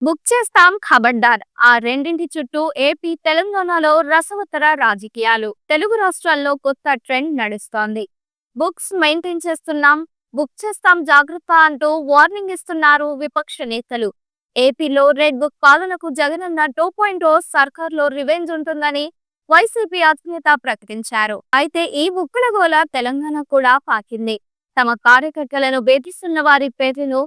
Book చేస్తాం ఖబర్దార్. ఆ రెండింటి చుట్టూ ఏపీ, తెలంగాణలో రసవత్తర రాజకీయాలు. తెలుగు రాష్ట్రాల్లో కొత్త ట్రెండ్ నడుస్తోంది. బుక్స్ మెయింటైన్ చేస్తున్నాం, బుక్ చేస్తాం జాగ్రత్త అంటూ వార్నింగ్ ఇస్తున్నారు విపక్ష నేతలు. ఏపీలో రెడ్ బుక్ పాలనకు జగనన్న 2.0 సర్కార్లో రివెంజ్ ఉంటుందని వైసీపీ అధినేత ప్రకటించారు. అయితే ఈ బుక్కుల గోల తెలంగాణ కూడా పాకింది. తమ కార్యకర్తలను వేధిస్తున్న వారి పేర్లను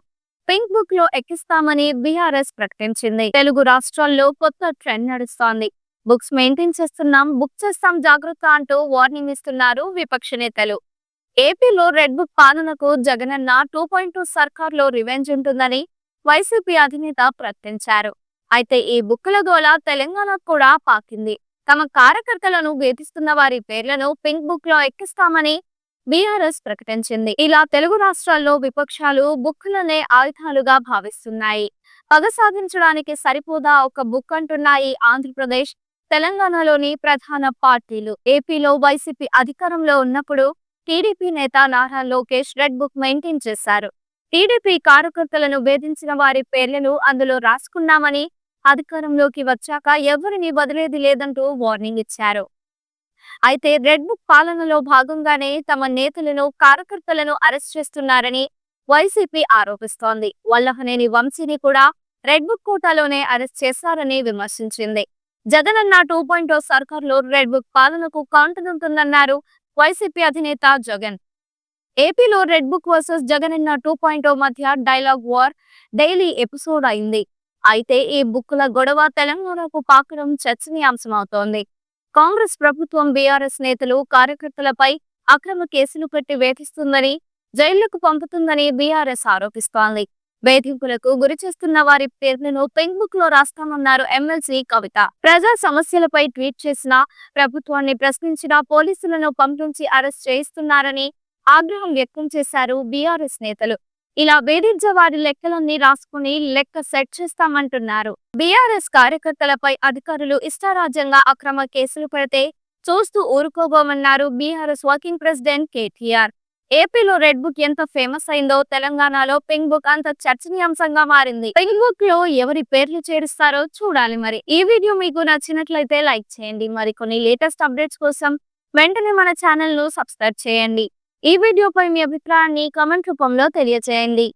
పింక్ బుక్ లో ఎక్కిస్తామని బీఆర్ఎస్ ప్రకటించింది. తెలుగు రాష్ట్రాల్లో కొత్త ట్రెండ్ నడుస్తోంది. బుక్స్ మెయింటైన్ చేస్తున్నాం, బుక్ చేస్తాం జాగ్రత్త అంటూ వార్నింగ్ ఇస్తున్నారు విపక్ష నేతలు. ఏపీలో రెడ్ బుక్ పాలనకు జగనన్న 2.2 సర్కార్లో రివెంజ్ ఉంటుందని వైసీపీ అధినేత ప్రకటించారు. అయితే ఈ బుక్కుల గోల తెలంగాణ కూడా పాకింది. తమ కార్యకర్తలను వేధిస్తున్న వారి పేర్లను పింక్ బుక్ లో ఎక్కిస్తామని బీఆర్ఎస్ ప్రకటించింది. ఇలా తెలుగు రాష్ట్రాల్లో విపక్షాలు బుక్కులనే ఆయుధాలుగా భావిస్తున్నాయి. పగ సాధించడానికి సరిపోదా ఒక బుక్ అంటున్నాయి ఆంధ్రప్రదేశ్, తెలంగాణలోని ప్రధాన పార్టీలు. ఏపీలో వైసీపీ అధికారంలో ఉన్నప్పుడు టీడీపీ నేత Nara Lokesh red book maintain చేశారు. టీడీపీ కార్యకర్తలను వేధించిన వారి పేర్లను అందులో రాసుకున్నామని, అధికారంలోకి వచ్చాక ఎవరిని వదిలేది లేదంటూ వార్నింగ్ ఇచ్చారు. అయితే రెడ్ బుక్ పాలనలో భాగంగానే తమ నేతలను, కార్యకర్తలను అరెస్ట్ చేస్తున్నారని వైసీపీ ఆరోపిస్తోంది. వల్లభనేని వంశీని కూడా రెడ్ బుక్ కోటాలోనే అరెస్ట్ చేశారని విమర్శించింది. జగనన్న 2.0 సర్కార్లో రెడ్ బుక్ పాలనకు కౌంటర్ ఉంటుందన్నారు వైసీపీ అధినేత జగన్. ఏపీలో రెడ్ బుక్ వర్సెస్ జగనన్న 2.0 మధ్య డైలాగ్ వార్ డైలీ ఎపిసోడ్ అయింది. అయితే ఈ బుక్కుల గొడవ తెలంగాణకు పాకడం చర్చనీయాంశమవుతోంది. కాంగ్రెస్ ప్రభుత్వం బీఆర్ఎస్ నేతలు, కార్యకర్తలపై అక్రమ కేసులు పెట్టి వేధిస్తుందని, జైళ్లకు పంపుతుందని బీఆర్ఎస్ ఆరోపిస్తోంది. వేధింపులకు గురి చేస్తున్న వారి పేర్లను పింక్ బుక్ లో రాస్తామన్నారు ఎమ్మెల్సీ కవిత. ప్రజా సమస్యలపై ట్వీట్ చేసినా, ప్రభుత్వాన్ని ప్రశ్నించిన పోలీసులను పంపించి అరెస్ట్ చేయిస్తున్నారని ఆగ్రహం వ్యక్తం చేశారు బీఆర్ఎస్ నేతలు. ఇలా వేధించే వారి లెక్కలన్నీ రాసుకుని లెక్క సెట్ చేస్తామంటున్నారు. బీఆర్ఎస్ కార్యకర్తలపై అధికారులు ఇష్టారాజ్యంగా అక్రమ కేసులు పెడితే చూస్తూ ఊరుకోబోమన్నారు బీఆర్ఎస్ వర్కింగ్ ప్రెసిడెంట్ కేటీఆర్. ఏపీలో రెడ్ బుక్ ఎంత ఫేమస్ అయిందో తెలంగాణలో పింక్ బుక్ అంత చర్చనీయాంశంగా మారింది. పింక్ బుక్ లో ఎవరి పేర్లు చేరుస్తారో చూడాలి మరి. ఈ వీడియో మీకు నచ్చినట్లయితే లైక్ చేయండి. మరికొన్ని లేటెస్ట్ అప్డేట్స్ కోసం వెంటనే మన ఛానల్ ను సబ్స్క్రైబ్ చేయండి. ఈ వీడియోపై మీ అభిప్రాయాన్ని కామెంట్ రూపంలో తెలియజేయండి.